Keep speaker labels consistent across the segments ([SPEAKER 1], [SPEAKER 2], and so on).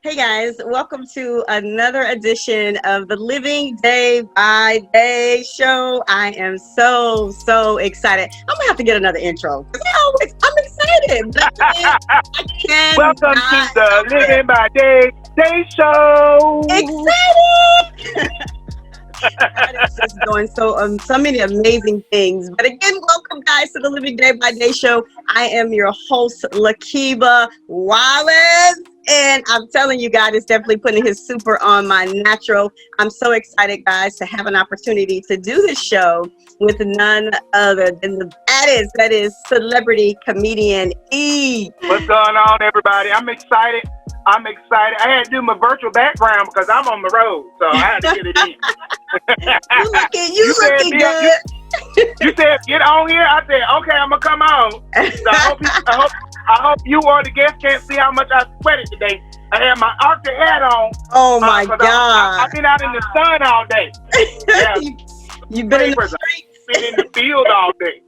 [SPEAKER 1] Hey guys, welcome to another edition of the Living Day by Day show. I am so excited. I'm gonna have to get another intro because I'm excited. But I
[SPEAKER 2] Welcome to
[SPEAKER 1] cannot
[SPEAKER 2] the Living by Day show.
[SPEAKER 1] excited. God is just doing so many amazing things. But again, welcome guys to the Living Day by Day show. I am your host, Lakiba Wallace. And I'm telling you, God is definitely putting his super on my natural. I'm so excited, guys, to have an opportunity to do this show with none other than the baddest, that is celebrity comedian E.
[SPEAKER 2] What's going on, everybody? I'm excited. I had to do my virtual background because I'm on the road, so I had to get it in.
[SPEAKER 1] You looking good.
[SPEAKER 2] You said get on here. I said okay, I'm gonna come on. So I hope you or the guests can't see how much I sweated today. I had my Arctic hat on.
[SPEAKER 1] Oh my God!
[SPEAKER 2] I've been out in the sun all day. Yeah.
[SPEAKER 1] You've been in the streets.
[SPEAKER 2] Been in the field all day.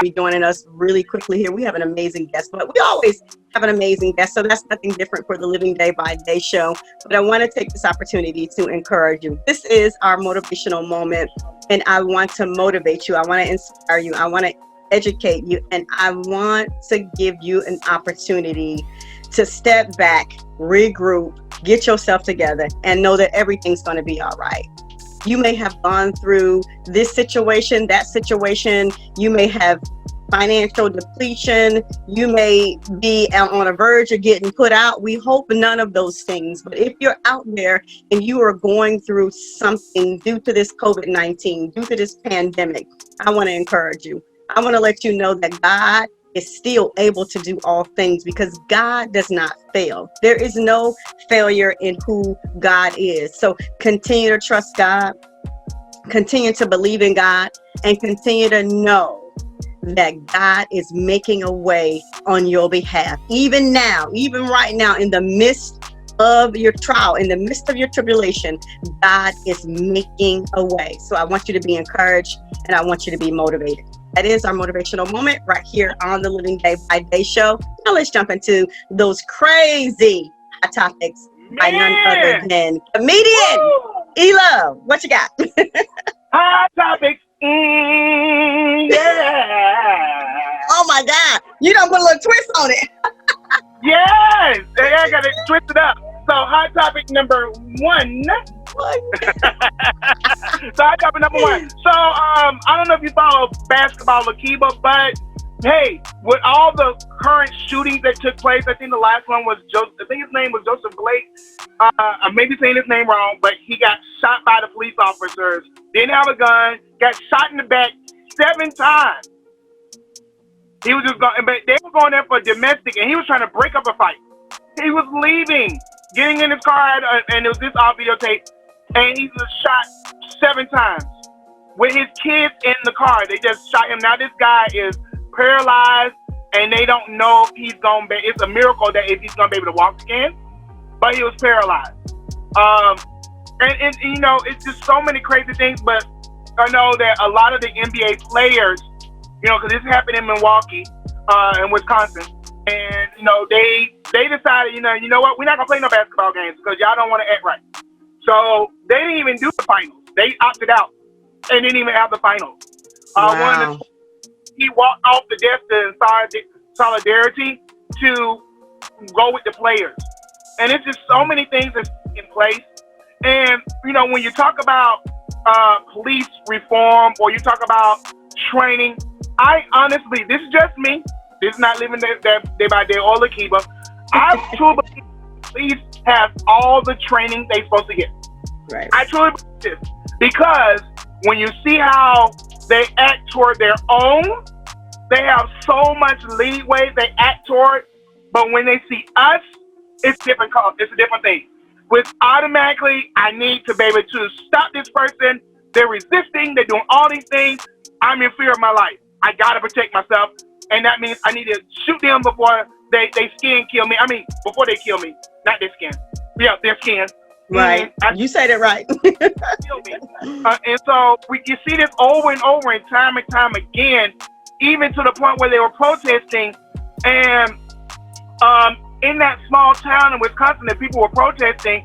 [SPEAKER 1] Be joining us really quickly here. We have an amazing guest, but we always have an amazing guest, so that's nothing different for the Living Day by Day show. But I want to take this opportunity to encourage you. This is our motivational moment, and I want to motivate you. I want to inspire you. I want to educate you, and I want to give you an opportunity to step back, regroup, get yourself together, and know that everything's going to be all right. You may have gone through this situation, that situation. You may have financial depletion. You may be on a verge of getting put out. We hope none of those things. But if you're out there and you are going through something due to this COVID-19, due to this pandemic, I want to encourage you. I want to let you know that God is still able to do all things because God does not fail. There is no failure in who God is. So continue to trust God, continue to believe in God, and continue to know that God is making a way on your behalf. Even now, even right now, in the midst of your trial, in the midst of your tribulation, God is making a way. So I want you to be encouraged and I want you to be motivated. That is our motivational moment right here on the Living Day by Day show. Now let's jump into those crazy hot topics by none other than comedian E-Love. What you got?
[SPEAKER 2] Hot topics. Yeah.
[SPEAKER 1] Oh my God. You don't put a little twist on it.
[SPEAKER 2] Yes. I got to twist it up. So hot topic number one. So hot topic number one. So I don't know if you follow basketball, Lakiba, but hey, with all the current shootings that took place, I think the last one was I think his name was Joseph Blake. I may be saying his name wrong, but he got shot by the police officers. Didn't have a gun. Got shot in the back 7 times. He was just going, but they were going there for domestic, and he was trying to break up a fight. He was leaving, getting in his car, and it was this on videotape, and he was shot 7 times with his kids in the car. They just shot him. Now this guy is paralyzed, and they don't know if he's going to be. It's a miracle that if he's going to be able to walk again, but he was paralyzed. And you know, it's just so many crazy things. But I know that a lot of the NBA players, you know, because this happened in Milwaukee, in Wisconsin, and you know, they decided, you know what, we're not gonna play no basketball games because y'all don't want to act right. So they didn't even do the finals. They opted out and didn't even have the finals.
[SPEAKER 1] Wow.
[SPEAKER 2] He walked off the desk in solidarity to go with the players. And it's just so many things that's in place. And, you know, when you talk about police reform or you talk about training, I honestly, this is just me. This is not living day by day or Lakiba. I truly believe police have all the training they're supposed to get.
[SPEAKER 1] Right.
[SPEAKER 2] I truly believe this. Because when you see how they act toward their own, they have so much leeway they act toward. But when they see us, it's different. It's a different thing. With automatically, I need to be able to stop this person. They're resisting. They're doing all these things. I'm in fear of my life. I gotta protect myself, and that means I need to shoot them before they skin kill me. I mean, before they kill me, not their skin. Yeah, their skin.
[SPEAKER 1] Right. You said it right.
[SPEAKER 2] Kill me. And so you see this over and over and time again, even to the point where they were protesting, and in that small town in Wisconsin that people were protesting,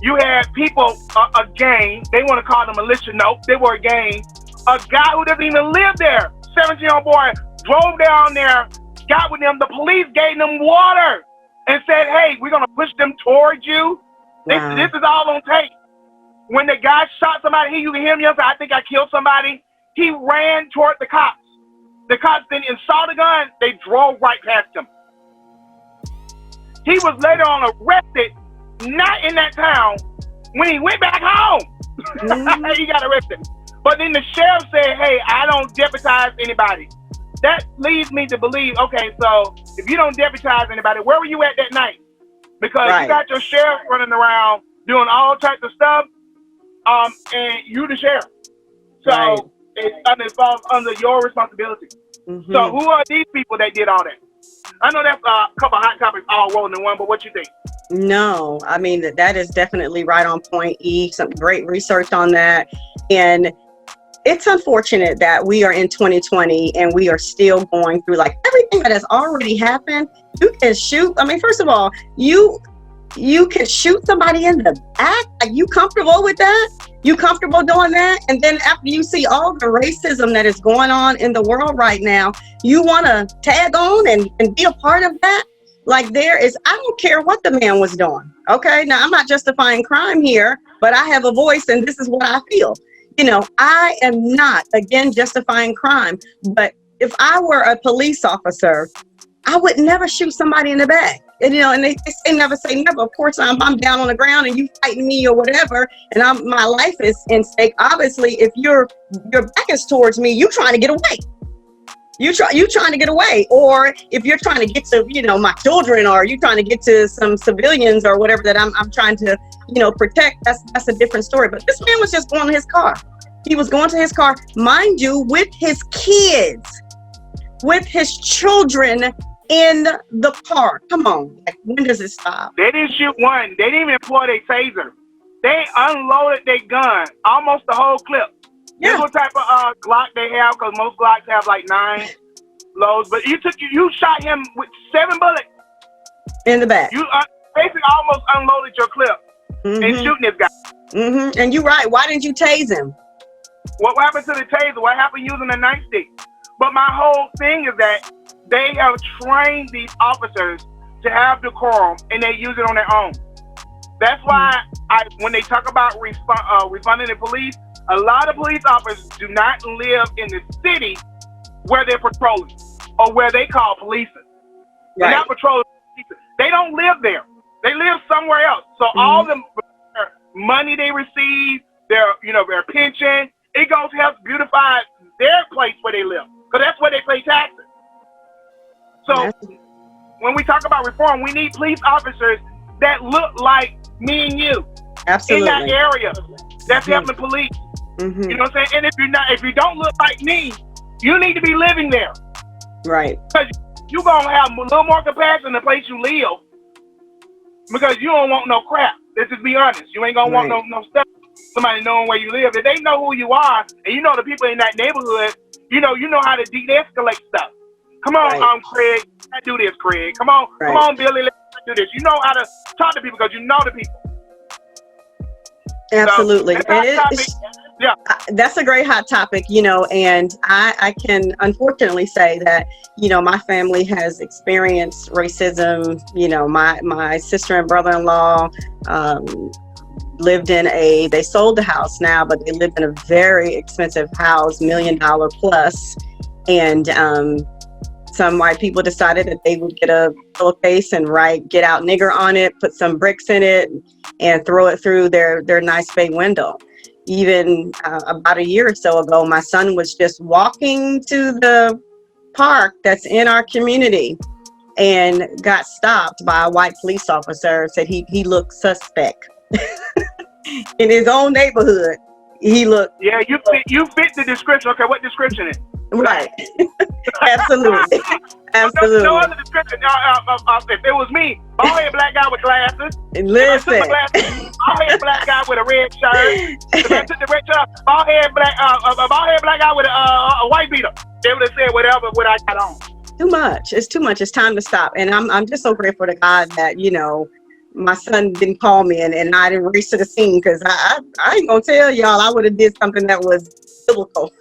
[SPEAKER 2] you had people, a gang, they want to call them militia, nope, they were a gang. A guy who doesn't even live there, 17-year-old boy, drove down there, got with them. The police gave them water and said, hey, we're going to push them towards you.
[SPEAKER 1] Wow.
[SPEAKER 2] This is all on tape. When the guy shot somebody, you can hear him yell, I think I killed somebody. He ran toward the cops. The cops then saw the gun. They drove right past him. He was later on arrested, not in that town. When he went back home, he got arrested. But then the sheriff said, hey, I don't deputize anybody. That leads me to believe, okay, so if you don't deputize anybody, where were you at that night? Because you got your sheriff running around doing all types of stuff, and you the sheriff. So it falls under your responsibility. Mm-hmm. So who are these people that did all that? I know that's a couple of hot topics all rolling in one, but what you think?
[SPEAKER 1] No, I mean, that is definitely right on point, E. Some great research on that. And it's unfortunate that we are in 2020 and we are still going through like everything that has already happened. You can shoot. I mean, first of all, you can shoot somebody in the back. Like, you comfortable with that? You comfortable doing that? And then after you see all the racism that is going on in the world right now, you want to tag on and be a part of that? Like, I don't care what the man was doing. Okay. Now, I'm not justifying crime here, but I have a voice and this is what I feel. You know, I am not, again, justifying crime, but if I were a police officer, I would never shoot somebody in the back. And, you know, and they say never say never. Of course, I'm down on the ground and you fighting me or whatever, and my life is in stake. Obviously, if your back is towards me, you trying to get away. You trying to get away, or if you're trying to get to, you know, my children, or you trying to get to some civilians or whatever that I'm trying to, you know, protect. That's a different story. But this man was just going to his car. He was going to his car, mind you, with his kids, with his children in the car. Come on, like, when does it stop?
[SPEAKER 2] They didn't shoot one. They didn't even employ their taser. They unloaded their gun, almost the whole clip. Yeah. This what type of Glock they have, because most Glocks have like 9 loads. But you shot him with 7 bullets
[SPEAKER 1] in the back.
[SPEAKER 2] You basically almost unloaded your clip and shooting this guy.
[SPEAKER 1] Mm-hmm. And you're right. Why didn't you tase him?
[SPEAKER 2] What happened to the taser? What happened using the nightstick? But my whole thing is that they have trained these officers to have decorum, and they use it on their own. That's why when they talk about refunding the police, a lot of police officers do not live in the city where they're patrolling or where they call policing. They're not patrolling. They don't live there. They live somewhere else. So all the money they receive, their pension, it goes to help beautify their place where they live, because that's where they pay taxes. So when we talk about reform, we need police officers that look like me and you.
[SPEAKER 1] Absolutely.
[SPEAKER 2] In that area that's helping police. Mm-hmm. You know what I'm saying? And if you don't look like me, you need to be living there.
[SPEAKER 1] Right.
[SPEAKER 2] Because you're going to have a little more compassion in the place you live, because you don't want no crap. Let's just be honest. You ain't going to want no stuff. Somebody knowing where you live. If they know who you are, and you know the people in that neighborhood, you know how to de-escalate stuff. Come on, Craig. I do this, Craig. Come on, Billy. Let's do this. You know how to talk to people because you know the people.
[SPEAKER 1] Absolutely.
[SPEAKER 2] So,
[SPEAKER 1] that's a great hot topic, you know, and I can unfortunately say that, you know, my family has experienced racism. You know, my sister and brother-in-law lived in they sold the house now, but they lived in a very expensive house, $1 million plus. And some white people decided that they would get a pillowcase and write "Get Out Nigger" on it, put some bricks in it, and throw it through their nice bay window. Even about a year or so ago, my son was just walking to the park that's in our community and got stopped by a white police officer. Said he looked suspect. In his own neighborhood, he looked.
[SPEAKER 2] Yeah, you fit the description. Okay, what description is?
[SPEAKER 1] Right. Absolutely. Absolutely.
[SPEAKER 2] No other description. If it was me, bald-headed black guy with glasses.
[SPEAKER 1] Listen.
[SPEAKER 2] Bald-headed black guy with a red shirt. If I took the red shirt, bald-headed black guy with a white beater. They would have said whatever what I got on.
[SPEAKER 1] too much. It's too much. It's time to stop. And I'm just so grateful to God that, my son didn't call me and I didn't race to the scene, because I ain't gonna tell y'all I would have did something that was biblical.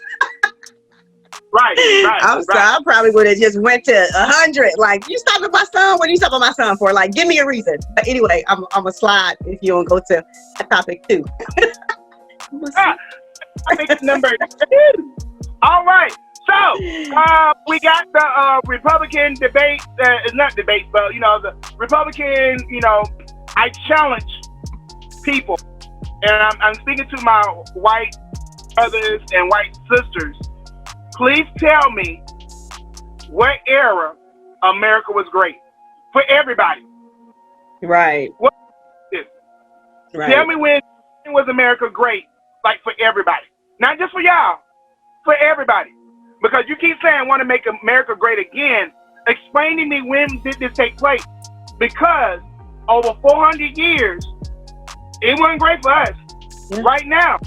[SPEAKER 2] Right.
[SPEAKER 1] I probably would have just went to 100. Like, you stopping my son? What are you stopping my son for? Like, give me a reason. But anyway, I'm gonna slide if you don't go to topic 2.
[SPEAKER 2] Topic number 2. All right. So we got the Republican debate. It's not debate, but the Republican. I challenge people, and I'm speaking to my white brothers and white sisters. Please tell me what era America was great for everybody.
[SPEAKER 1] Right.
[SPEAKER 2] What is?
[SPEAKER 1] Right.
[SPEAKER 2] Tell me when was America great, like for everybody, not just for y'all, for everybody. Because you keep saying want to make America great again. Explain to me, when did this take place? Because over 400 years, it wasn't great for us. Yeah. Right now,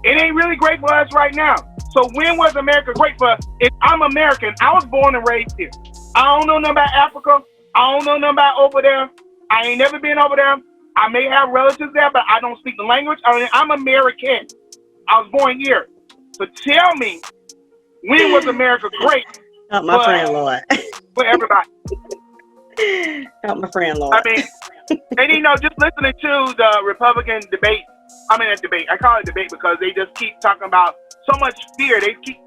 [SPEAKER 2] it ain't really great for us right now. So when was America great for us? I'm American. I was born and raised here. I don't know nothing about Africa. I don't know nothing about over there. I ain't never been over there. I may have relatives there, but I don't speak the language. I'm American. I was born here. So tell me, when was America great?
[SPEAKER 1] Help my friend, Lord.
[SPEAKER 2] For everybody.
[SPEAKER 1] Help my friend, Lord.
[SPEAKER 2] I mean, and just listening to the Republican debate. I mean, a debate. I call it debate because they just keep talking about so much fear. They keep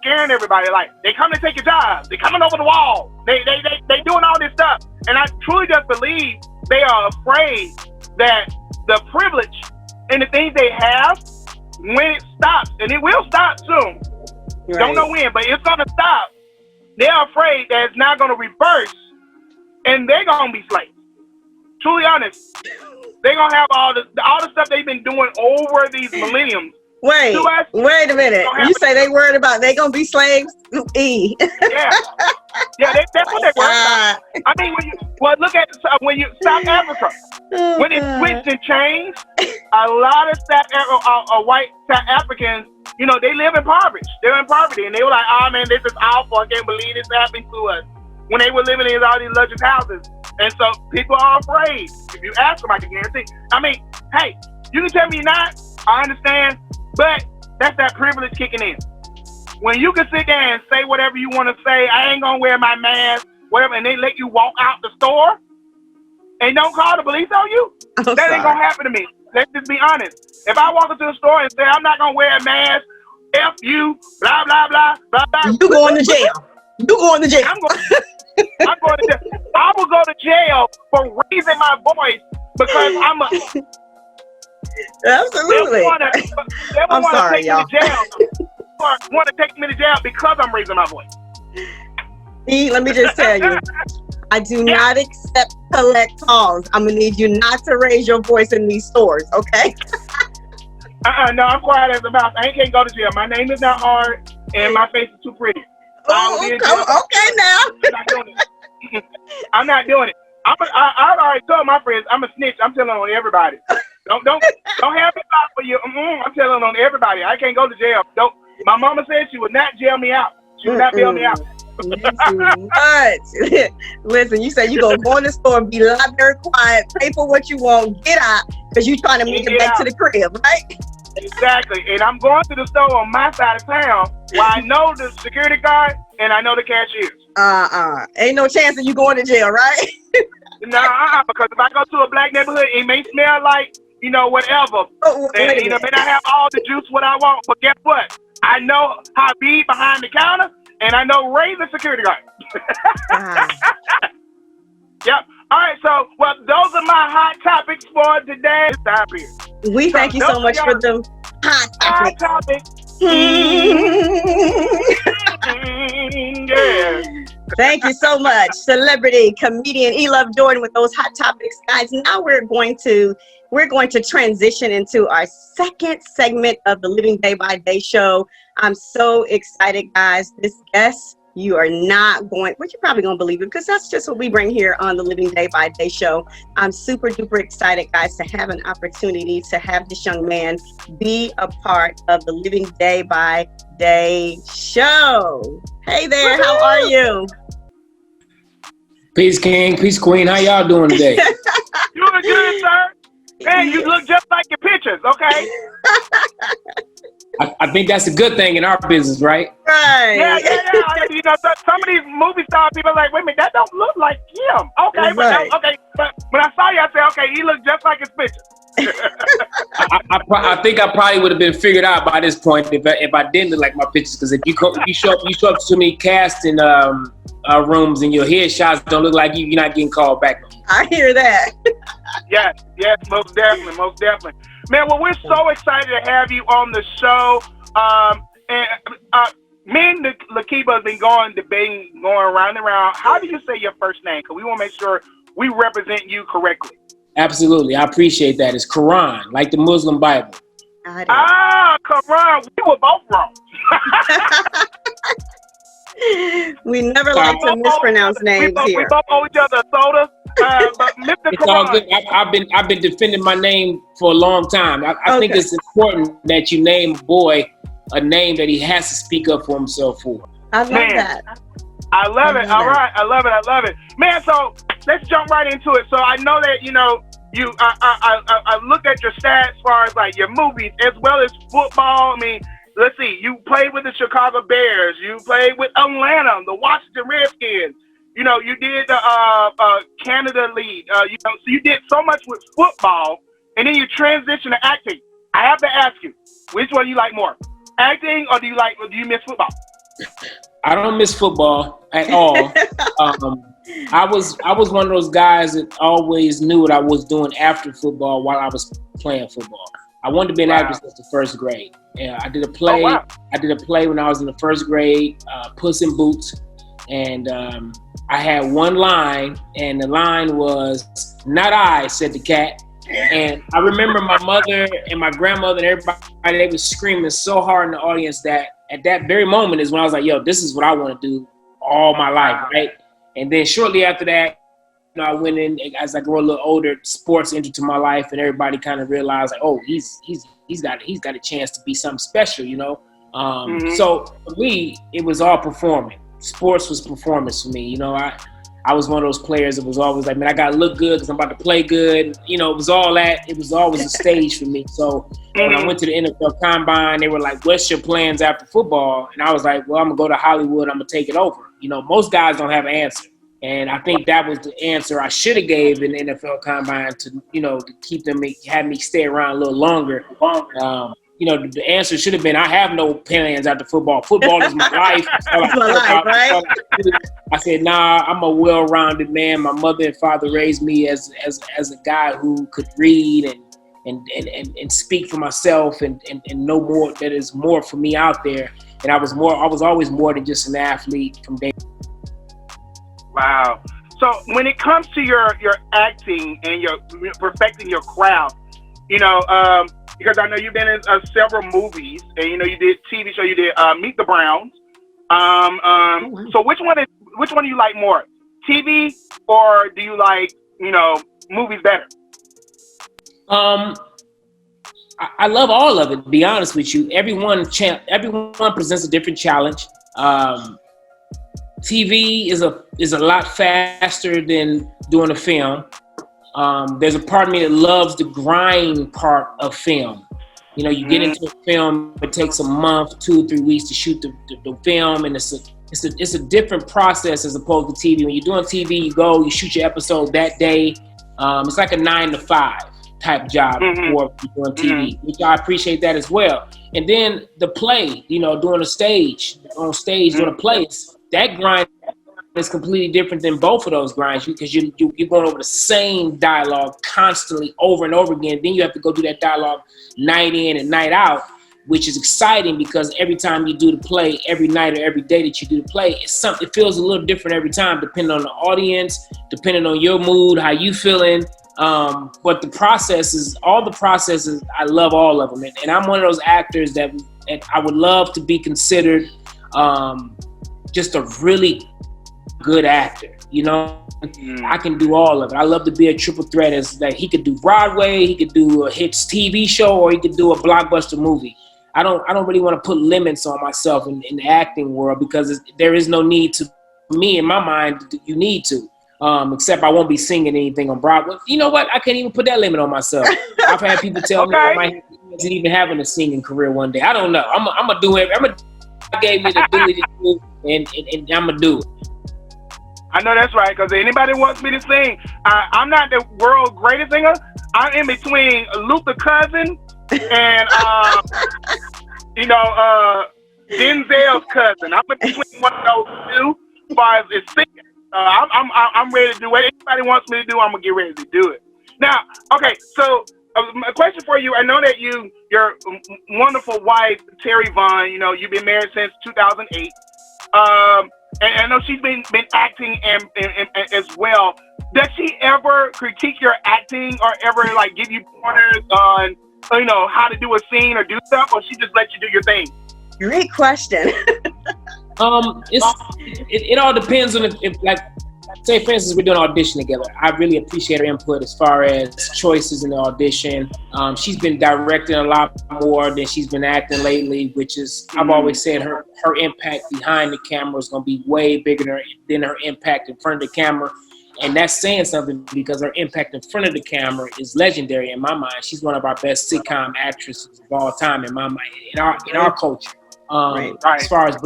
[SPEAKER 2] scaring everybody. Like, they come to take your jobs. They coming over the wall. They doing all this stuff. And I truly just believe they are afraid that the privilege and the things they have, when it stops, and it will stop soon. Right. Don't know when, but it's gonna stop. They're afraid that it's not gonna reverse, and they're gonna be slaves. Truly honest, they're gonna have all the stuff they've been doing over these millenniums.
[SPEAKER 1] Wait a minute. You say they worried about they gonna be slaves?
[SPEAKER 2] Yeah, that's what they're worried about. I mean, look at South Africa. When it switched and changed, a lot of white South Africans, they live in poverty. They're in poverty, and they were like, "Oh man, this is awful. I can't believe this happened to us." When they were living in all these luxurious houses, and so people are afraid. If you ask them, I can guarantee. I mean, hey, you can tell me you're not. I understand, but that's that privilege kicking in. When you can sit there and say whatever you want to say, I ain't gonna wear my mask, whatever, and they let you walk out the store and don't call the police on you, that ain't gonna happen to me. Let's just be honest. If I walk into the store and say I'm not gonna wear a mask, F you, blah blah blah blah blah,
[SPEAKER 1] you going to jail. You going to jail. I'm going
[SPEAKER 2] to jail. I will go to jail for raising my voice because I'm a.
[SPEAKER 1] Absolutely.
[SPEAKER 2] I'm sorry, y'all. Want to take me to jail because I'm raising my voice.
[SPEAKER 1] See, let me just tell you, I do not accept collect calls. I'm gonna need you not to raise your voice in these stores, okay?
[SPEAKER 2] No, I'm quiet as a mouse. I can't go to jail. My name is not hard, and my face is too pretty.
[SPEAKER 1] Okay now.
[SPEAKER 2] I'm not doing it. I already told my friends I'm a snitch. I'm telling on everybody. Don't have me out for you. I'm telling on everybody. I can't go to jail. Don't. My mama said she would not jail me out. She would not bail me out.
[SPEAKER 1] Listen, you say you gonna go in the store and be loud, very quiet, pay for what you want, get out, because you trying to make it back to the crib, right?
[SPEAKER 2] Exactly. And I'm going to the store on my side of town where I know the security guard and I know the cashiers.
[SPEAKER 1] Ain't no chance of you going to jail, right?
[SPEAKER 2] No, because if I go to a black neighborhood, it may smell like, whatever. And, may not have all the juice what I want. But guess what? I know how to be behind the counter, and I know raise the security guard. Yep. All right, so, those are my hot topics for today. It's time period.
[SPEAKER 1] We thank you so much for them hot topics.
[SPEAKER 2] Yeah.
[SPEAKER 1] Thank you so much, celebrity comedian E-Love Jordan, with those hot topics, guys. Now we're going to transition into our second segment of the Living Day by Day show. I'm so excited, guys. This guest, you are not going, well, you're probably going to believe it, because that's just what we bring here on the Living Day by Day show. I'm super duper excited, guys, to have an opportunity to have this young man be a part of the Living Day by Day Show. Hey there, how are you?
[SPEAKER 3] Peace, King. Peace, Queen. How y'all doing today?
[SPEAKER 2] Doing good, sir. Man, you look just like your pictures, okay?
[SPEAKER 3] I think that's a good thing in our business, right?
[SPEAKER 1] Right.
[SPEAKER 2] Yeah. You know, some of these movie star people are like, wait a minute, that don't look like him. Okay,
[SPEAKER 1] Right.
[SPEAKER 2] but when I saw you, I said, okay, he looked just like his picture.
[SPEAKER 3] I think I probably would have been figured out by this point if I didn't look like my pictures. Because if you show up to too many casting rooms and your headshots don't look like you're not getting called back.
[SPEAKER 1] I hear that.
[SPEAKER 2] Yes, most definitely. Man, well, we're so excited to have you on the show. Me and Lakiba have been debating, going round and round. How do you say your first name? Because we want to make sure we represent you correctly.
[SPEAKER 3] Absolutely. I appreciate that. It's Karon, like the Muslim Bible.
[SPEAKER 2] Karon. We were both wrong.
[SPEAKER 1] We never like to mispronounce names here.
[SPEAKER 2] We both owe each other a soda. But Mr.
[SPEAKER 3] It's
[SPEAKER 2] Karon.
[SPEAKER 3] all good. I've been defending my name for a long time. I think it's important that you name a boy a name that he has to speak up for himself for.
[SPEAKER 1] I love that.
[SPEAKER 2] I love it. All right. I love it. Man, so let's jump right into it. So I know that, you know, I looked at your stats as far as like your movies as well as football. I mean, let's see, you played with the Chicago Bears, you played with Atlanta, the Washington Redskins. You know, you did the Canada League. You know, so you did so much with football, and then you transitioned to acting. I have to ask you, which one do you like more, acting or do you miss football?
[SPEAKER 3] I don't miss football at all. I was one of those guys that always knew what I was doing after football while I was playing football. I wanted to be an actor since the first grade. Yeah, I did a play.
[SPEAKER 2] Oh, wow.
[SPEAKER 3] I did a play when I was in the first grade, Puss in Boots, and I had one line, and the line was, "Not I," said the cat. And I remember my mother and my grandmother and everybody, they was screaming so hard in the audience that at that very moment is when I was like, yo, this is what I want to do all my life, right? And then shortly after that, you know, I went in, as I grew a little older, sports entered into my life, and everybody kind of realized, like, oh, he's got a chance to be something special, you know? So for me, it was all performing. Sports was performance for me. You know, I was one of those players that was always like, man, I got to look good because I'm about to play good. You know, it was always a stage for me. So when I went to the NFL Combine, they were like, what's your plans after football? And I was like, well, I'm going to go to Hollywood. I'm going to take it over. You know, most guys don't have an answer. And I think that was the answer I should have gave in the NFL Combine to, you know, to keep them, have me stay around a little longer. You know, the answer should have been, I have no plans after football. Football is my life.
[SPEAKER 1] It's my life, right?
[SPEAKER 3] I said, nah, I'm a well-rounded man. My mother and father raised me as a guy who could read and speak for myself and know more. That is more for me out there. And I was always more than just an athlete from day.
[SPEAKER 2] Wow. So when it comes to your acting and your perfecting your craft, you know, because I know you've been in several movies, and you know you did TV show. You did Meet the Browns. So which one do you like more, TV or do you like, you know, movies better?
[SPEAKER 3] I love all of it. To be honest with you, everyone presents a different challenge. TV is a lot faster than doing a film. There's a part of me that loves the grind part of film. You know, you get into a film, it takes a month, 2 or 3 weeks to shoot the film, and it's a different process as opposed to TV. When you're doing TV, you shoot your episode that day. It's like a 9 to 5 type job for doing TV, which I appreciate that as well. And then the play, you know, doing a play, that grind is completely different than both of those grinds because you're going over the same dialogue constantly over and over again. Then you have to go do that dialogue night in and night out, which is exciting because every time you do the play, every night or every day that you do the play, it feels a little different every time, depending on the audience, depending on your mood, how you feeling. But all the processes, I love all of them. And I'm one of those actors that I would love to be considered just a really good actor, you know. I can do all of it. I love to be a triple threat, as that he could do Broadway, he could do a hits TV show, or he could do a blockbuster movie. I don't really want to put limits on myself in the acting world, because there is no need to. Me, in my mind, you need to. Except I won't be singing anything on Broadway. You know what? I can't even put that limit on myself. I've had people tell me I might not even having a singing career one day. I don't know. I'm gonna do it. God gave me the ability to do it, and I'm gonna do it.
[SPEAKER 2] I know that's right, because anybody wants me to sing, I'm not the world's greatest singer. I'm in between Luther Cousin and Denzel's cousin. I'm in between one of those two as far as singing. I'm ready to do what anybody wants me to do. I'm gonna get ready to do it. Now, okay. So, a question for you. I know that your wonderful wife Terry Vaughn. You've been married since 2008. And I know she's been acting and as well. Does she ever critique your acting or ever like give you pointers on how to do a scene or do stuff, or she just lets you do your thing?
[SPEAKER 1] Great question.
[SPEAKER 3] It all depends on if like, say for instance, we're doing an audition together. I really appreciate her input as far as choices in the audition. She's been directing a lot more than she's been acting lately, which is, I've always said her impact behind the camera is going to be way bigger than her impact in front of the camera. And that's saying something, because her impact in front of the camera is legendary in my mind. She's one of our best sitcom actresses of all time in my mind, in our culture.
[SPEAKER 1] Right.
[SPEAKER 3] As far as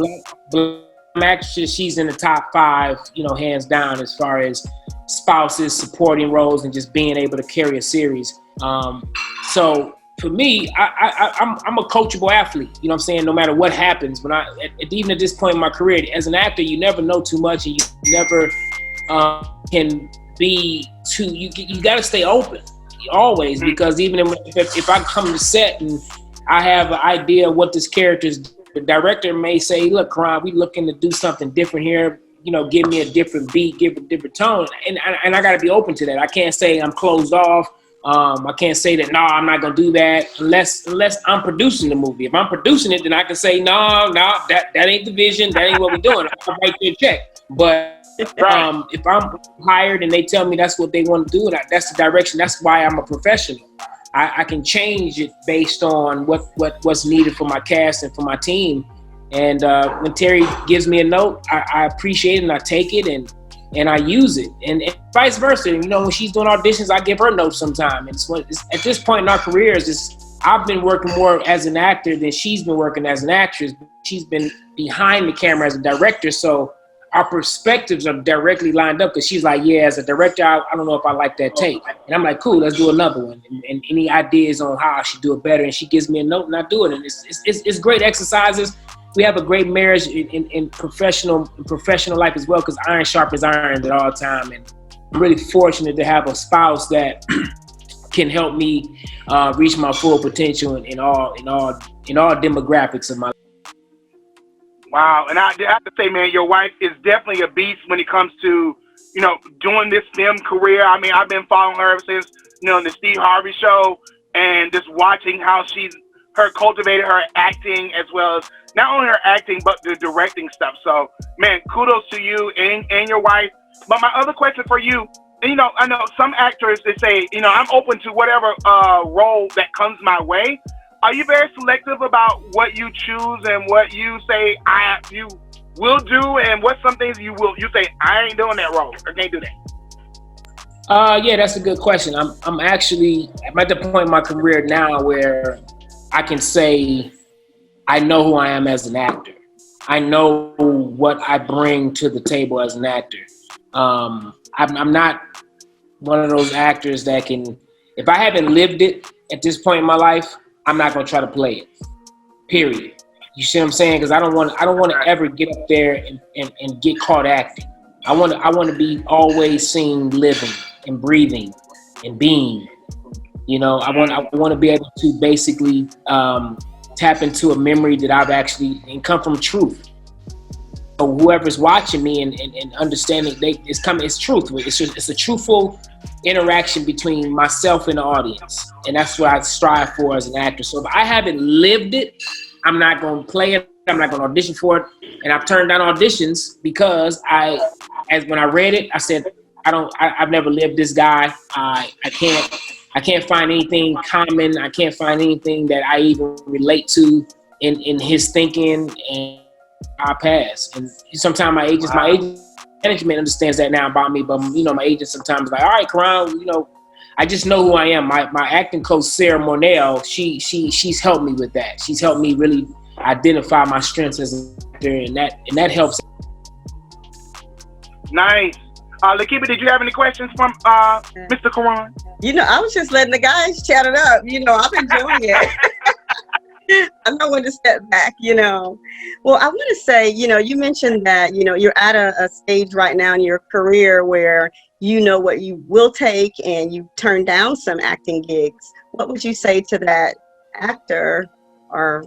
[SPEAKER 3] black actresses, she's in the top 5, hands down, as far as spouses, supporting roles, and just being able to carry a series. So for me, I'm a coachable athlete. You know what I'm saying? No matter what happens, even at this point in my career, as an actor, you never know too much, and you never can be too. You got to stay open always, because even if I come to set and I have an idea of what this character is, the director may say, "Look, Karon, we looking to do something different here. Give me a different beat, give a different tone," and I got to be open to that. I can't say I'm closed off. I can't say that, no, I'm not gonna do that unless I'm producing the movie. If I'm producing it, then I can say, no, that ain't the vision, that ain't what we're doing. I'll write you a check. But if I'm hired and they tell me that's what they want to do, that's the direction. That's why I'm a professional. I can change it based on what's needed for my cast and for my team. And when Terry gives me a note, I appreciate it and I take it and I use it. And vice versa. When she's doing auditions, I give her notes sometime. And at this point in our careers, I've been working more as an actor than she's been working as an actress. She's been behind the camera as a director, so our perspectives are directly lined up, because she's like, yeah, as a director, I don't know if I like that take. And I'm like, cool, let's do another one. And any ideas on how I should do it better, and she gives me a note and I do it. And it's great exercises. We have a great marriage in professional life as well, because iron sharpens iron at all time. And I'm really fortunate to have a spouse that can help me reach my full potential in all demographics of my life.
[SPEAKER 2] Wow, and I have to say, man, your wife is definitely a beast when it comes to, doing this film career. I mean, I've been following her ever since, the Steve Harvey show, and just watching how her cultivated her acting, as well as not only her acting, but the directing stuff. So, man, kudos to you and your wife. But my other question for you, and, I know some actors, they say, I'm open to whatever role that comes my way. Are you very selective about what you choose and what you say you will do, and what some things you say, I ain't doing that role, I can't do that?
[SPEAKER 3] Yeah, that's a good question. I'm actually at the point in my career now where I can say I know who I am as an actor. I know what I bring to the table as an actor. I'm not one of those actors that can, if I haven't lived it at this point in my life, I'm not gonna try to play it. Period. You see what I'm saying? Because I don't want to ever get up there and get caught acting. I want to be always seen living and breathing and being. I want to be able to basically tap into a memory that I've actually, and come from truth. So whoever's watching me and understanding, it's truthful. It's a truthful interaction between myself and the audience, and that's what I strive for as an actor. So if I haven't lived it, I'm not going to play it. I'm not going to audition for it. And I've turned down auditions because when I read it, I said, I've never lived this guy. I can't I can't find anything common. I can't find anything that I even relate to in his thinking, and I pass. And sometimes my agent management understands that now about me, but my agent sometimes like, all right, Karon, I just know who I am. My acting coach, Sarah Mornell, she's helped me with that. She's helped me really identify my strengths as an actor, and that helps.
[SPEAKER 2] Nice. Lakeeba, did you have any questions from Mr. Karon?
[SPEAKER 1] I was just letting the guys chat it up. I'm enjoying it. I know when to step back, Well, I want to say, you mentioned that, you're at a stage right now in your career where you know what you will take and you turn down some acting gigs. What would you say to that actor or,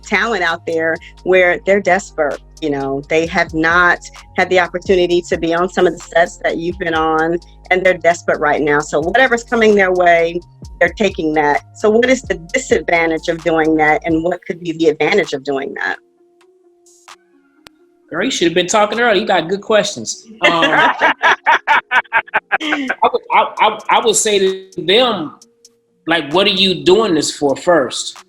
[SPEAKER 1] talent out there where they're desperate? They have not had the opportunity to be on some of the sets that you've been on, and they're desperate right now. So whatever's coming their way, they're taking that. So what is the disadvantage of doing that, and what could be the advantage of doing that?
[SPEAKER 3] Girl, you should have been talking earlier. You got good questions. I would say to them, like, what are you doing this for first?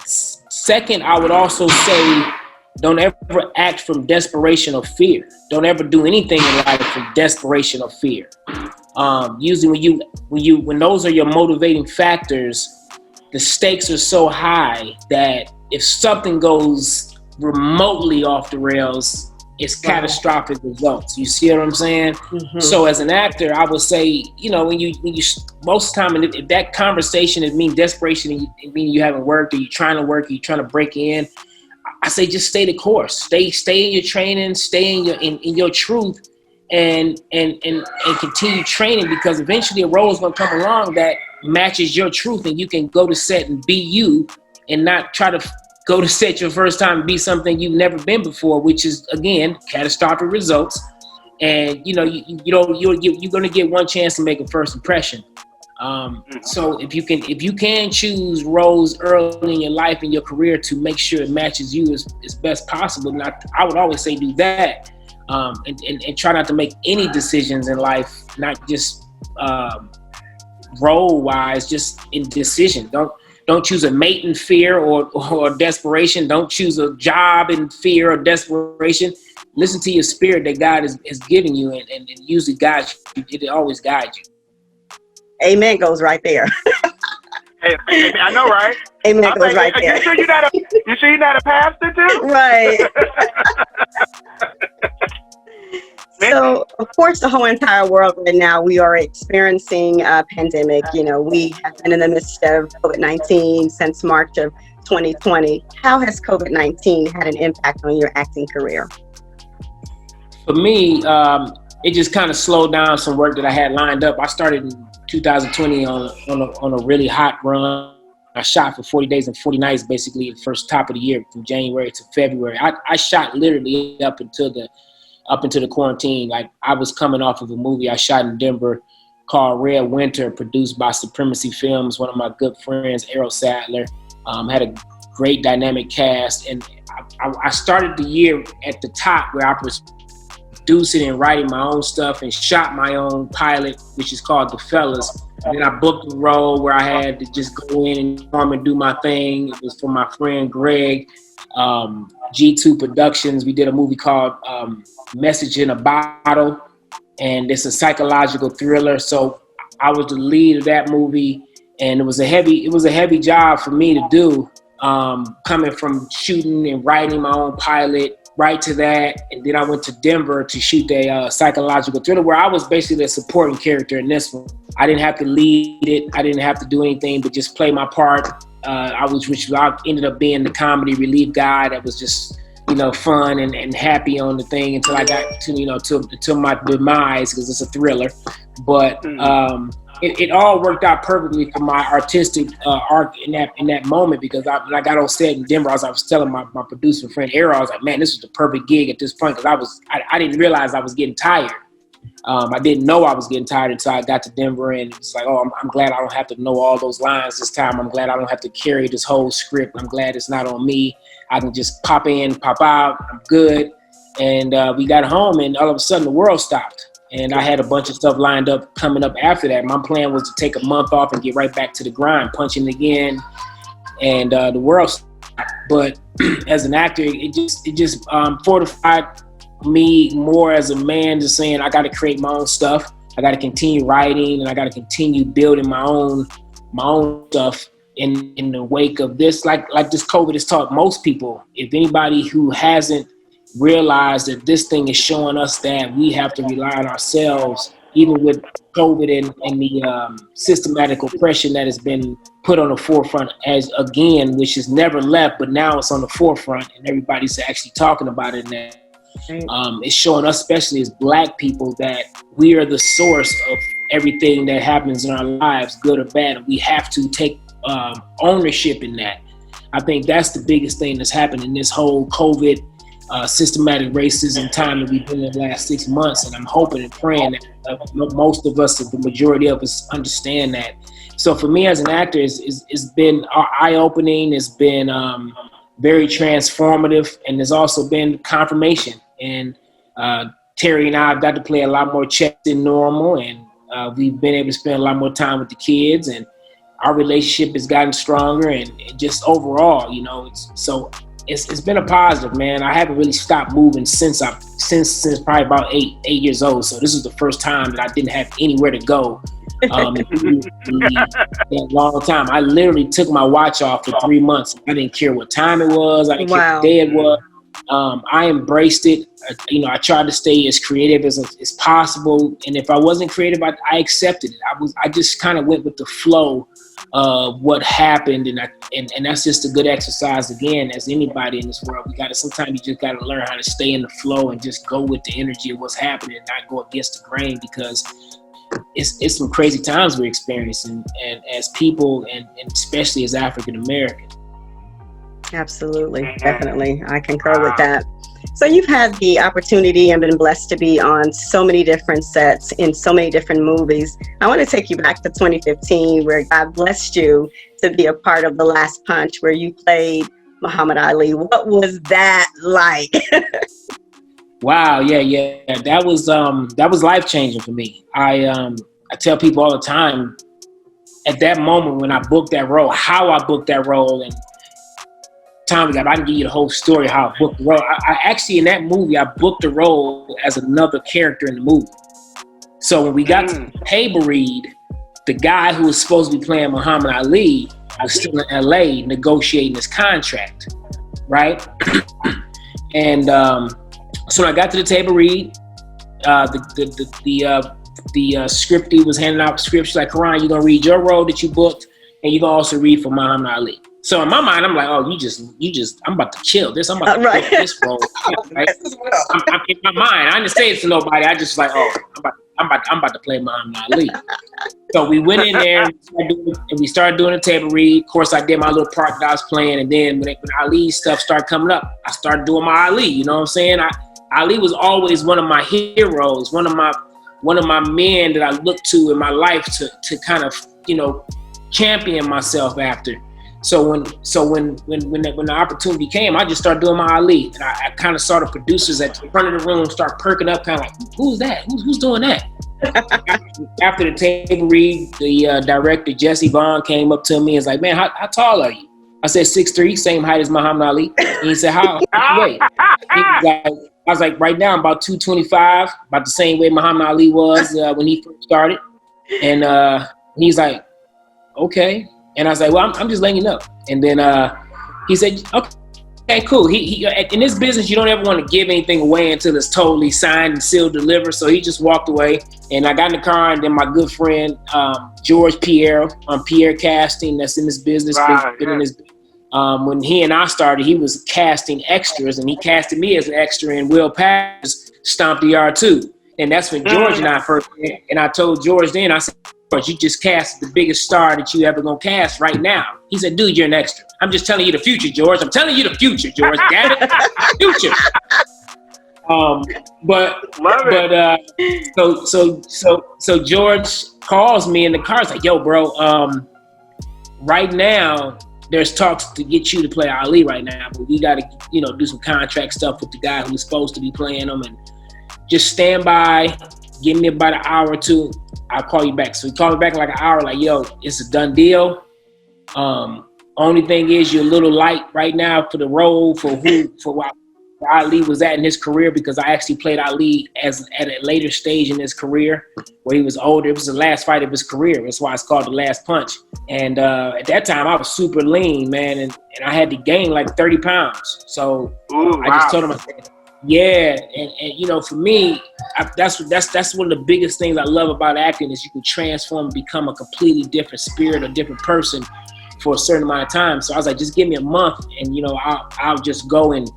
[SPEAKER 3] Second, I would also say, don't ever act from desperation or fear. Don't ever do anything in life from desperation or fear. Usually when those are your motivating factors, the stakes are so high that if something goes remotely off the rails, it's catastrophic results. You see what I'm saying? Mm-hmm. So as an actor, I would say, when you most of the time, if that conversation, it means desperation, it means you haven't worked, or you're trying to work, or you're trying to break in, I say just stay the course. Stay in your training, stay in your truth, and continue training, because eventually a role is going to come along that matches your truth, and you can go to set and be you, and not try to go to set your first time and be something you've never been before, which is, again, catastrophic results. And you're going to get one chance to make a first impression. So if you can choose roles early in your life and your career to make sure it matches you as best possible, and I would always say do that, and try not to make any decisions in life, not just role wise, just in decision. Don't choose a mate in fear or desperation. Don't choose a job in fear or desperation. Listen to your spirit that God has given you, and usually guides you. It always guides you.
[SPEAKER 1] Amen goes right there.
[SPEAKER 2] Hey, I know, right?
[SPEAKER 1] Amen goes right there.
[SPEAKER 2] You sure you're not a pastor too?
[SPEAKER 1] Right. So, of course, the whole entire world right now, we are experiencing a pandemic. We have been in the midst of COVID-19 since March of 2020. How has COVID-19 had an impact on your acting career?
[SPEAKER 3] For me, it just kind of slowed down some work that I had lined up. I started in 2020 on a really hot run. I shot for 40 days and 40 nights, basically the first top of the year, from January to February. I shot literally up into the quarantine. Like, I was coming off of a movie I shot in Denver called Red Winter, produced by Supremacy Films, one of my good friends, Errol Sadler. Had a great dynamic cast, and I started the year at the top, where I was producing and writing my own stuff and shot my own pilot, which is called The Fellas. And then I booked a role where I had to just go in and do my thing. It was for my friend Greg, G2 Productions. We did a movie called Message in a Bottle, and it's a psychological thriller. So I was the lead of that movie, and it was a heavy job for me to do, coming from shooting and writing my own pilot right to that. And then I went to Denver to shoot a psychological thriller, where I was basically a supporting character in this one. I didn't have to lead it. I didn't have to do anything but just play my part. Which I ended up being the comedy relief guy that was just, fun and happy on the thing, until I got to my demise, because it's a thriller. But it all worked out perfectly for my artistic arc in that moment, because when I got on set in Denver, I was telling my producer friend Errol, I was like, man, this was the perfect gig at this point, because I didn't realize I was getting tired. I didn't know I was getting tired until I got to Denver, and it's like, oh, I'm glad I don't have to know all those lines this time. I'm glad I don't have to carry this whole script. I'm glad it's not on me. I can just pop in, pop out. I'm good. And we got home, and all of a sudden the world stopped. And I had a bunch of stuff lined up coming up after that. My plan was to take a month off and get right back to the grind, punching again, and the world stopped. But as an actor, it just fortified me more as a man, just saying I got to create my own stuff. I got to continue writing, and I got to continue building my own stuff in the wake of this. Like this COVID has taught most people. If anybody who hasn't realized that this thing is showing us that we have to rely on ourselves, even with COVID and the systematic oppression that has been put on the forefront as again, which has never left, but now it's on the forefront and everybody's actually talking about it now. It's showing us, especially as Black people, that we are the source of everything that happens in our lives, good or bad, and we have to take ownership in that. I think that's the biggest thing that's happened in this whole COVID systematic racism time that we've been in the last 6 months, and I'm hoping and praying that most of us, the majority of us, understand that. So for me as an actor, it's been eye-opening, it's been very transformative, and there's also been confirmation. And Terry and I have got to play a lot more chess than normal, and we've been able to spend a lot more time with the kids, and our relationship has gotten stronger, and just overall, you know, it's been a positive, man. I haven't really stopped moving since probably about eight years old. So this is the first time that I didn't have anywhere to go. That long time. I literally took my watch off for 3 months. I didn't care what time it was. I didn't care what day it was. I embraced it. I tried to stay as creative as possible. And if I wasn't creative, I accepted it. I just kind of went with the flow of what happened, and that's just a good exercise. Again, as anybody in this world, sometimes you just got to learn how to stay in the flow and just go with the energy of what's happening, and not go against the grain, because it's some crazy times we're experiencing, and as people, and especially as African American.
[SPEAKER 1] Absolutely, definitely, I concur with that. So you've had the opportunity and been blessed to be on so many different sets in so many different movies. I want to take you back to 2015, where God blessed you to be a part of The Last Punch, where you played Muhammad Ali. What was that like?
[SPEAKER 3] Wow, yeah. That was life-changing for me. I tell people all the time, at that moment when I booked that role, how I booked that role, and time I can give you the whole story how I booked the role. I actually, in that movie, I booked the role as another character in the movie. So when we got to the table read, the guy who was supposed to be playing Muhammad Ali was still in LA negotiating his contract, right? And so when I got to the table read, the scriptie was handing out scripts like, Karon, you're gonna read your role that you booked, and you're gonna also read for Muhammad Ali. So in my mind, I'm like, oh, you just, I'm about to kill this. I'm about to book this role. Right? I'm in my mind, I didn't say it to nobody. I just like, oh, I'm about to play Muhammad Ali. So we went in there and we started doing a table read. Of course, I did my little part that I was playing, and then when Ali stuff started coming up, I started doing my Ali. You know what I'm saying? Ali was always one of my heroes, one of my men that I looked to in my life to kind of, champion myself after. So when the opportunity came, I just started doing my Ali, and I kind of saw the producers at the front of the room start perking up, kind of like, who's that? Who's doing that? After the table read, the director Jesse Vaughn came up to me and was like, man, how tall are you? I said 6'3", same height as Muhammad Ali. And he said, how wait? I was like, right now I'm about 225, about the same way Muhammad Ali was when he first started. And he's like, okay. And I was like, well, I'm just letting you know. And then he said, okay, cool. He in this business, you don't ever want to give anything away until it's totally signed and sealed, delivered. So he just walked away. And I got in the car, and then my good friend, George Pierre, on Pierre Casting, that's in this business. In this, when he and I started, he was casting extras, and he casted me as an extra in Will Patton's Stomp the Yard 2. And that's when George and I first met. And I told George then, I said, you just cast the biggest star that you ever gonna cast right now. He said, dude, you're an extra. I'm just telling you the future, George. I'm telling you the future, George. Damn it, future. So George calls me in the car. He's like, yo, bro, right now there's talks to get you to play Ali right now, but we gotta, do some contract stuff with the guy who's supposed to be playing him, and just stand by. give me about an hour or two, I'll call you back. So he called me back in like an hour, like, yo, it's a done deal. Only thing is you're a little light right now for the role for what Ali was at in his career, because I actually played Ali at a later stage in his career where he was older. It was the last fight of his career. That's why it's called The Last Punch. And at that time, I was super lean, man, and I had to gain like 30 pounds. So I just told him, I said, yeah, and you know, for me, that's one of the biggest things I love about acting is you can transform and become a completely different spirit or different person for a certain amount of time. So I was like, just give me a month, and you know, I'll just go and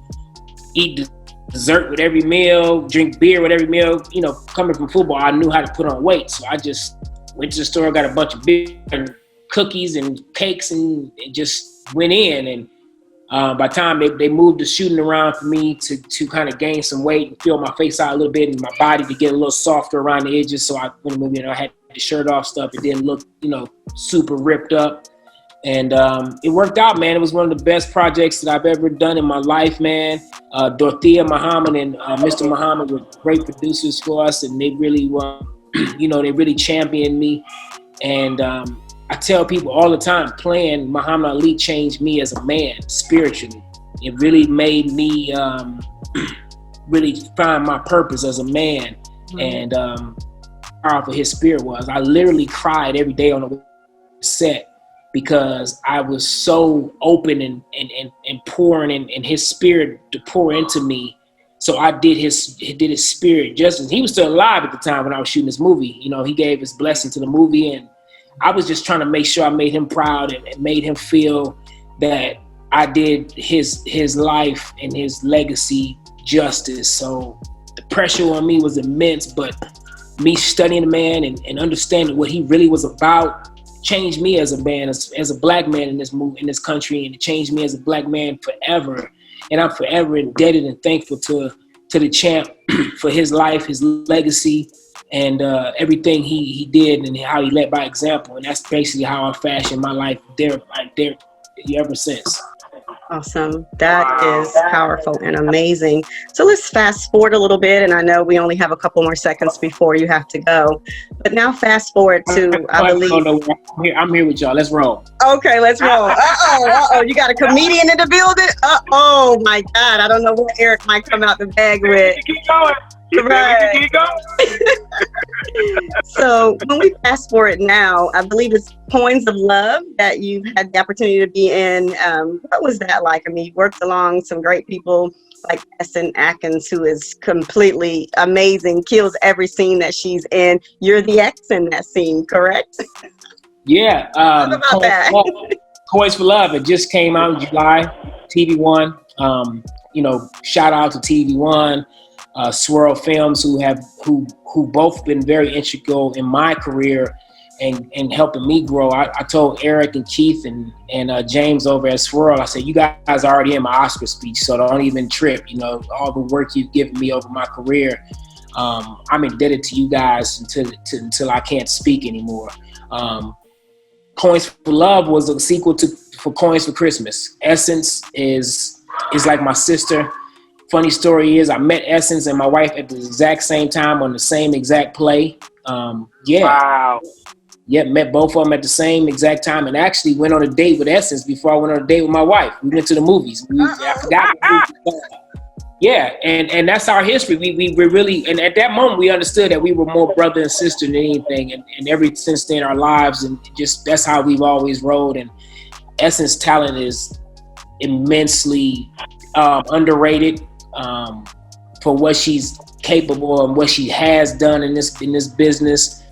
[SPEAKER 3] eat dessert with every meal, drink beer with every meal. You know, coming from football, I knew how to put on weight, so I just went to the store, got a bunch of beer and cookies and cakes, and just went in. And by the time they moved the shooting around for me to kind of gain some weight and fill my face out a little bit and my body to get a little softer around the edges, so I when the movie, you know, I had the shirt off stuff, it didn't look, you know, super ripped up. And it worked out, man. It was one of the best projects that I've ever done in my life, man. Dorothea Muhammad and Mr. Muhammad were great producers for us, and they really were, you know, they really championed me. And I tell people all the time, playing Muhammad Ali changed me as a man spiritually. It really made me really find my purpose as a man, and how powerful his spirit was. I literally cried every day on the set, because I was so open and pouring in his spirit to pour into me. So I did his spirit justice. He was still alive at the time when I was shooting this movie. You know, he gave his blessing to the movie, and I was just trying to make sure I made him proud and made him feel that I did his life and his legacy justice. So the pressure on me was immense, but me studying the man and understanding what he really was about changed me as a man, as a black man in this country, and it changed me as a black man forever. And I'm forever indebted and thankful to the champ for his life, his legacy, and everything he did and how he led by example. And that's basically how I fashioned my life there ever since.
[SPEAKER 1] Awesome. That is powerful and amazing. So let's fast forward a little bit. And I know we only have a couple more seconds before you have to go. But now fast forward to, I believe.
[SPEAKER 3] I'm here with y'all. Let's roll.
[SPEAKER 1] Okay, let's roll. Uh-oh. You got a comedian in the building? Oh my God. I don't know what Eric might come out the bag with.
[SPEAKER 2] Keep going.
[SPEAKER 1] Right.
[SPEAKER 2] Keep going.
[SPEAKER 1] So when we fast forward now, I believe it's Poems of Love that you've had the opportunity to be in. What was that like? I mean, you worked along some great people like Essen Atkins, who is completely amazing, kills every scene that she's in. You're the ex in that scene, correct?
[SPEAKER 3] Yeah.
[SPEAKER 1] What about that?
[SPEAKER 3] Poems for Love, it just came out in July, TV One. You know, shout out to TV One. Swirl Films, who both been very integral in my career and helping me grow. I told Eric and Keith and James over at Swirl, I said, you guys are already in my Oscar speech, so don't even trip. You know, all the work you've given me over my career, I'm indebted to you guys until I can't speak anymore. Coins for Love was a sequel for Coins for Christmas. Essence is like my sister. Funny story is I met Essence and my wife at the exact same time on the same exact play.
[SPEAKER 2] Wow.
[SPEAKER 3] Yeah, met both of them at the same exact time, and actually went on a date with Essence before I went on a date with my wife. We went to the movies. I forgot what movie. Yeah, and that's our history. We were really, and at that moment we understood that we were more brother and sister than anything, and ever since then our lives, and just that's how we've always rolled. And Essence talent is immensely underrated. For what she's capable and what she has done in this business.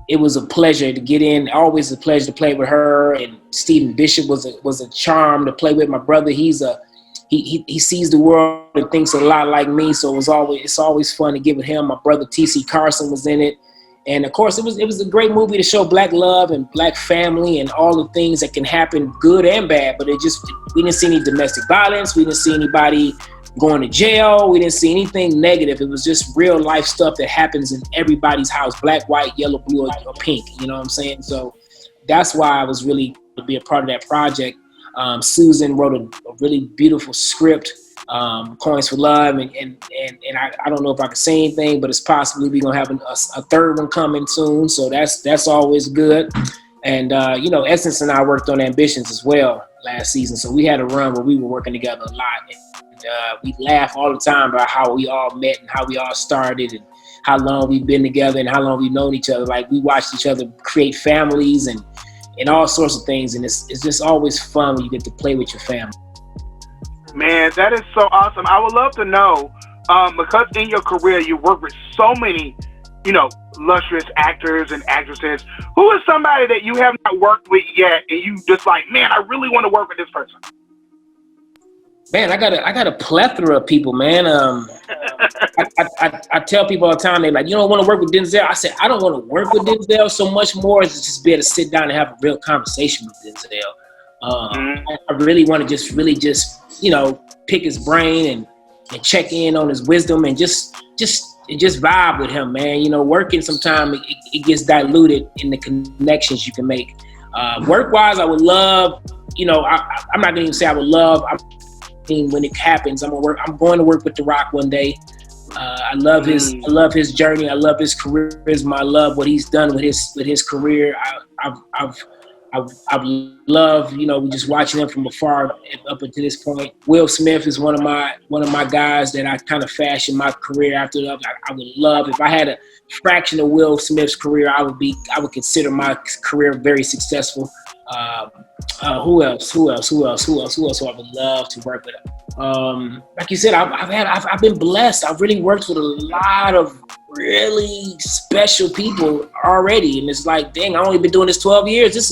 [SPEAKER 3] It was a pleasure to get in. Always a pleasure to play with her. And Stephen Bishop was a charm to play with. My brother, he sees the world and thinks a lot like me. So it's always fun to get with him. My brother T.C. Carson was in it. And of course, it was a great movie to show Black love and Black family and all the things that can happen, good and bad. But we didn't see any domestic violence. We didn't see anybody going to jail. We didn't see anything negative. It was just real life stuff that happens in everybody's house, black, white, yellow, blue, or pink. You know what I'm saying? So that's why I was really to be a part of that project. Susan wrote a really beautiful script Coins for Love, and I don't know if I can say anything, but it's possibly we're gonna have a third one coming soon, so that's always good. And Essence and I worked on Ambitions as well last season, so we had a run where we were working together a lot, and we laugh all the time about how we all met and how we all started and how long we've been together and how long we've known each other. Like, we watched each other create families and all sorts of things, and it's just always fun when you get to play with your family.
[SPEAKER 2] Man, that is so awesome. I would love to know, because in your career you work with so many, lustrous actors and actresses. Who is somebody that you have not worked with yet, and you just like, man, I really want to work with this person?
[SPEAKER 3] Man, I got a plethora of people, man. I tell people all the time, they're like, you don't want to work with Denzel? I said, I don't want to work with Denzel so much more as just be able to sit down and have a real conversation with Denzel. I really want to just pick his brain and check in on his wisdom and just vibe with him, man. Working sometimes it gets diluted in the connections you can make. Work-wise, I would love, I'm not gonna even say I would love. When it happens, I'm going to work with The Rock one day. I love his journey. I love his charisma. I love what he's done with his career. I've loved, just watching him from afar up until this point. Will Smith is one of my guys that I kind of fashioned my career after. I would love, if I had a fraction of Will Smith's career, I would consider my career very successful. Who else? Who I would love to work with? Like you said, I've been blessed. I've really worked with a lot of really special people already, and it's like, dang, I've only been doing this 12 years. This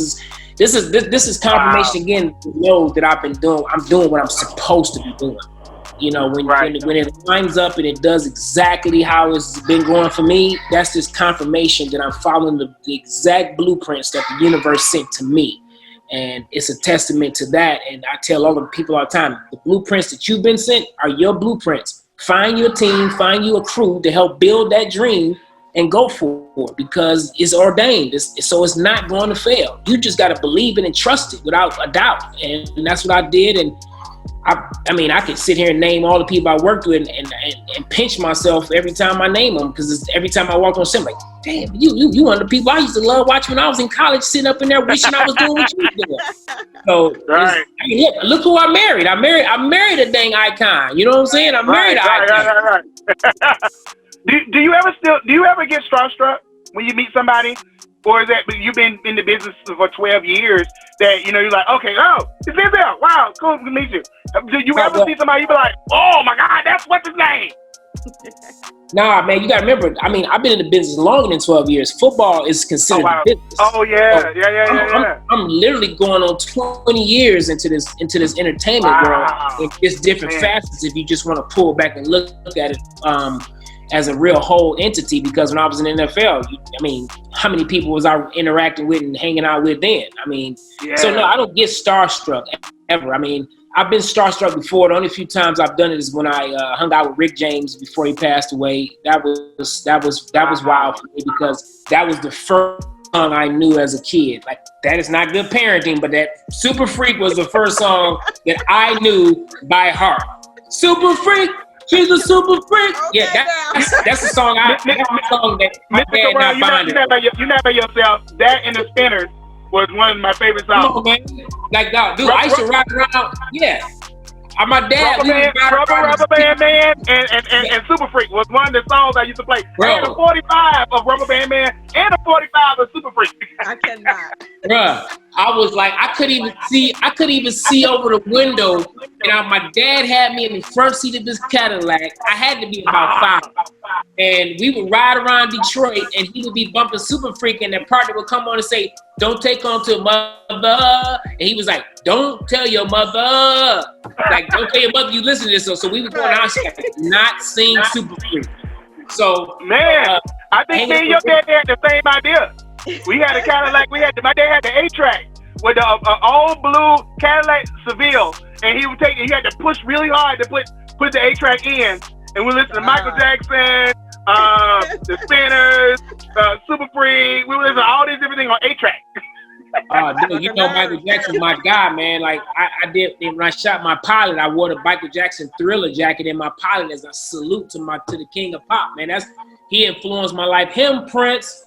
[SPEAKER 3] is confirmation again to know that I'm doing what I'm supposed to be doing. When it lines up and it does exactly how it's been going for me, that's just confirmation that I'm following the exact blueprints that the universe sent to me. And it's a testament to that. And I tell all the people all the time, the blueprints that you've been sent are your blueprints. Find your team, find you a crew to help build that dream and go for it, because it's ordained. So it's not going to fail. You just got to believe it and trust it without a doubt. And that's what I did. And I could sit here and name all the people I worked with and pinch myself every time I name them, because every time I walk on set, I'm like, damn, you one of the people I used to love watching when I was in college, sitting up in there wishing I was doing what you were doing. So
[SPEAKER 2] right.
[SPEAKER 3] Look who I married. I married a dang icon. You know what I'm saying? I married an icon.
[SPEAKER 2] Right. Do you ever get starstruck when you meet somebody? Or is that you've been in the business for 12 years that, you're like, okay, it's Denzel. Wow, cool to meet you. Do you ever see somebody, you be like, oh my God, that's what's his name?
[SPEAKER 3] Nah, man, you got to remember, I've been in the business longer than 12 years. Football is considered a business.
[SPEAKER 2] Oh, yeah, yeah.
[SPEAKER 3] I'm literally going on 20 years into this entertainment world. It's different facets if you just want to pull back and look at it as a real whole entity, because when I was in the NFL, how many people was I interacting with and hanging out with then? So no, I don't get starstruck ever. I've been starstruck before. The only few times I've done it is when I hung out with Rick James before he passed away. That was wild for me, because that was the first song I knew as a kid. Like, that is not good parenting, but that Super Freak was the first song that I knew by heart. Super Freak. She's a super freak. Okay, yeah, that's the song that my dad not bonded.
[SPEAKER 2] You never yourself. That and the Spinners was one of my favorite songs.
[SPEAKER 3] Come on, man. Like, dude, I used to ride around. Yeah. My dad.
[SPEAKER 2] Rubber Band Man and Super Freak was one of the songs I used to play.
[SPEAKER 3] Bro.
[SPEAKER 2] And a 45 of Rubber Band Man and a 45 of Super Freak.
[SPEAKER 1] I cannot.
[SPEAKER 3] Bruh, I was like, I couldn't even see over the window. And my dad had me in the front seat of this Cadillac. I had to be about 5. And we would ride around Detroit, and he would be bumping Super Freak, and their partner would come on and say, "Don't take on to mother." And he was like, "Don't tell your mother." Like, don't tell your mother you listen to this. So we were going out, she could not sing Super Freak. So,
[SPEAKER 2] man, I think me and your dad had the same idea. We had a Cadillac. My dad had the 8-track with the old blue Cadillac Seville, and he had to push really hard to put the 8-track in, and we listened to Michael Jackson, the Spinners, Super Freak. We would listen to all these different things on 8-track.
[SPEAKER 3] Dude, you know Michael Jackson, my guy, man. Like I did when I shot my pilot, I wore the Michael Jackson Thriller jacket in my pilot as a salute to the king of pop, man. He influenced my life. Him, Prince,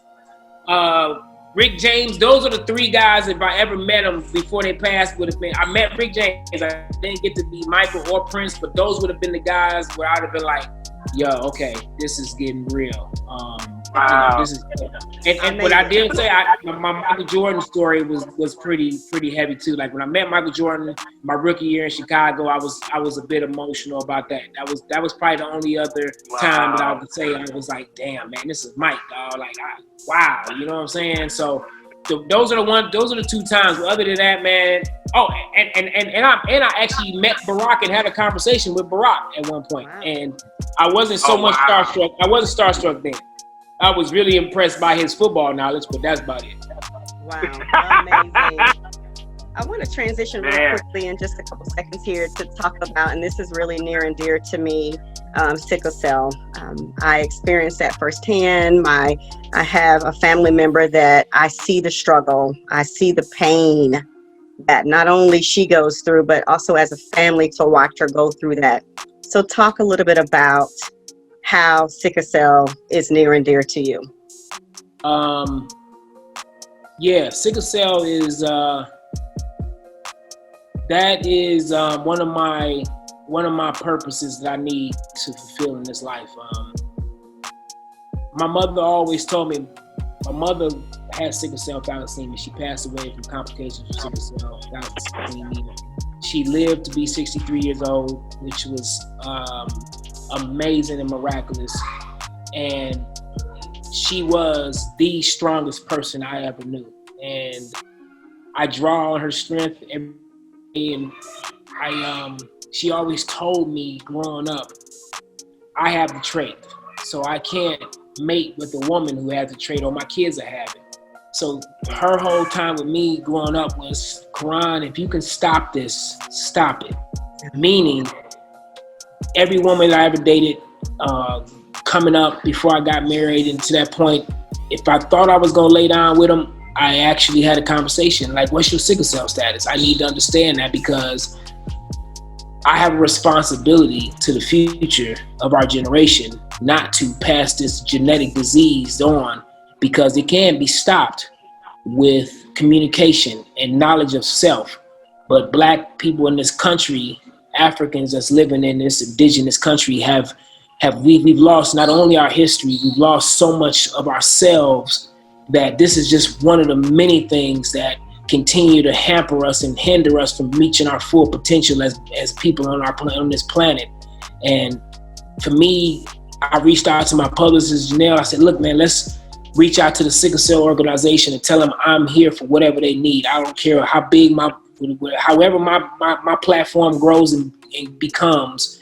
[SPEAKER 3] Rick James. Those are the three guys. If I ever met them before they passed, would have been. I met Rick James. I didn't get to be Michael or Prince, but those would have been the guys where I'd have been like, yo, okay, this is getting real.
[SPEAKER 2] Wow.
[SPEAKER 3] This is, and what I did say, my Michael Jordan story was pretty heavy too. Like when I met Michael Jordan my rookie year in Chicago, I was a bit emotional about that. That was probably the only other time that I would say I was like, damn man, this is Mike, dog. Like wow, you know what I'm saying? So those are the two times. But other than that, man. Oh, and I actually met Barack and had a conversation with Barack at one point, and I wasn't so much starstruck. I wasn't starstruck then. I was really impressed by his football knowledge, but that's about it.
[SPEAKER 1] Wow, amazing. I want to transition real quickly in just a couple seconds here to talk about, and this is really near and dear to me, sickle cell. I experienced that firsthand. I have a family member that I see the struggle. I see the pain that not only she goes through, but also as a family to watch her go through that. So talk a little bit about how sickle cell is near and dear to you.
[SPEAKER 3] Sickle cell is that is one of my purposes that I need to fulfill in this life. My mother always told me, my mother had sickle cell thalassemia. She passed away from complications of sickle cell thalassemia. She lived to be 63 years old, which was amazing and miraculous. And she was the strongest person I ever knew. And I draw on her strength every day. And she always told me growing up, I have the trait, so I can't mate with a woman who has the trait, or my kids will have it. So her whole time with me growing up was, Karon, if you can stop this, stop it. Meaning, every woman I ever dated, coming up before I got married, and to that point, if I thought I was gonna lay down with them, I actually had a conversation like, what's your sickle cell status? I need to understand that, because I have a responsibility to the future of our generation not to pass this genetic disease on, because it can be stopped with communication and knowledge of self. But Black people in this country, Africans that's living in this indigenous country, we've lost not only our history, we've lost so much of ourselves, that this is just one of the many things that continue to hamper us and hinder us from reaching our full potential as people on this planet. And for me, I reached out to my publicist, Janelle. I said, look, man, let's reach out to the Sickle Cell organization and tell them I'm here for whatever they need. I don't care how big however my platform grows and becomes,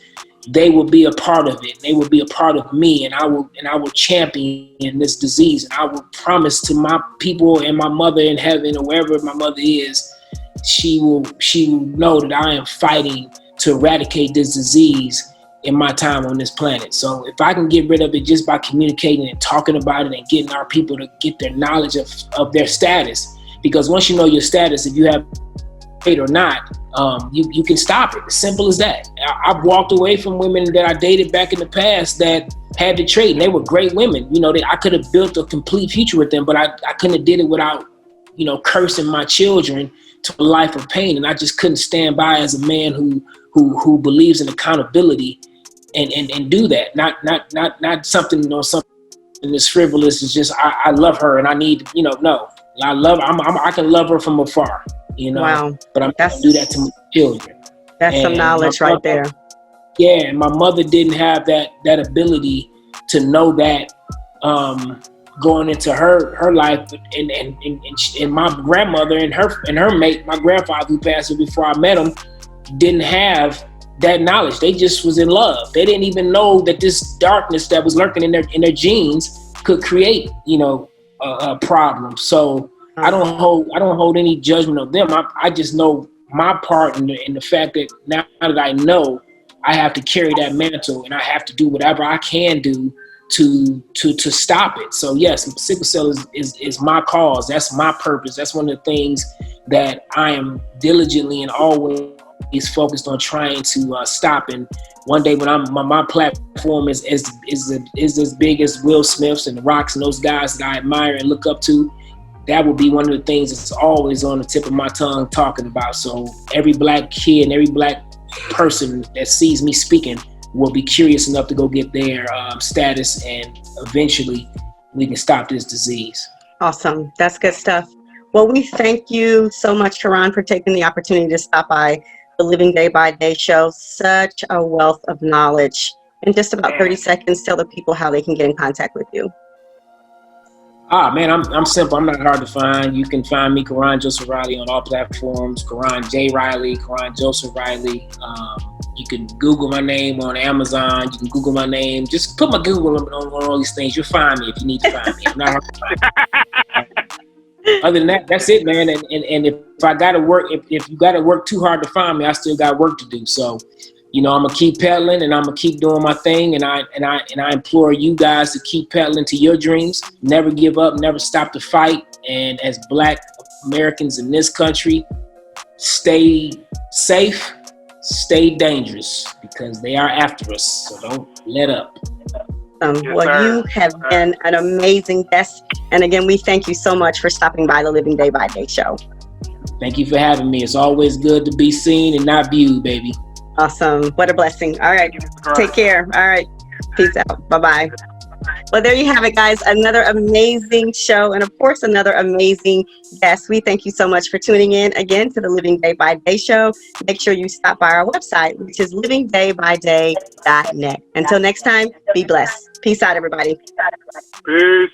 [SPEAKER 3] they will be a part of it. They will be a part of me, and I will champion this disease. And I will promise to my people and my mother in heaven, or wherever my mother is, she will know that I am fighting to eradicate this disease in my time on this planet. So if I can get rid of it just by communicating and talking about it and getting our people to get their knowledge of their status, because once you know your status, if you have it or not, you can stop it. As simple as that. I've walked away from women that I dated back in the past that had the trait, and they were great women. You know, I could have built a complete future with them, but I couldn't have did it without, cursing my children to a life of pain. And I just couldn't stand by as a man who believes in accountability and do that. Not something, something that's frivolous. It's just I love her and I need, no. I love her. I can love her from afar.
[SPEAKER 1] Wow.
[SPEAKER 3] But I'm going to do that to my children.
[SPEAKER 1] That's some knowledge right there.
[SPEAKER 3] Yeah, and my mother didn't have that ability to know that going into her life, and my grandmother and her mate, my grandfather who passed away before I met him, didn't have that knowledge. They just was in love. They didn't even know that this darkness that was lurking in their genes could create, a problem. So I don't hold any judgment of them. I just know my part in the fact that now that I know, I have to carry that mantle, and I have to do whatever I can do to stop it. So yes, sickle cell is my cause. That's my purpose. That's one of the things that I am diligently and always focused on trying to stop. And one day when my platform is as big as Will Smith's and the Rocks and those guys that I admire and look up to, that will be one of the things that's always on the tip of my tongue talking about. So every black kid and every black person that sees me speaking will be curious enough to go get their status, and eventually we can stop this disease.
[SPEAKER 1] Awesome. That's good stuff. Well, we thank you so much, Karon, for taking the opportunity to stop by the Living Day by Day show. Such a wealth of knowledge. In just about 30 seconds, tell the people how they can get in contact with you.
[SPEAKER 3] Man, I'm simple. I'm not hard to find. You can find me, Karon Joseph Riley, on all platforms. Karon J. Riley, Karon Joseph Riley. You can Google my name on Amazon. You can Google my name. Just put my Google on all these things. You'll find me if you need to find me. I'm not hard to find. Other than that, that's it, man. And if I gotta work, if you gotta work too hard to find me, I still got work to do. So, I'm gonna keep pedaling and I'm gonna keep doing my thing. And I implore you guys to keep pedaling to your dreams. Never give up. Never stop the fight. And as Black Americans in this country, stay safe, stay dangerous, because they are after us. So don't let up.
[SPEAKER 1] Well, you have been an amazing guest. And again, we thank you so much for stopping by the Living Day by Day show.
[SPEAKER 3] Thank you for having me. It's always good to be seen and not viewed, baby.
[SPEAKER 1] Awesome. What a blessing. All right. Take care. All right. Peace out. Bye-bye. Well, there you have it, guys. Another amazing show, and of course, another amazing guest. We thank you so much for tuning in again to the Living Day by Day show. Make sure you stop by our website, which is livingdaybyday.net. Until next time, be blessed. Peace out, everybody.
[SPEAKER 2] Peace.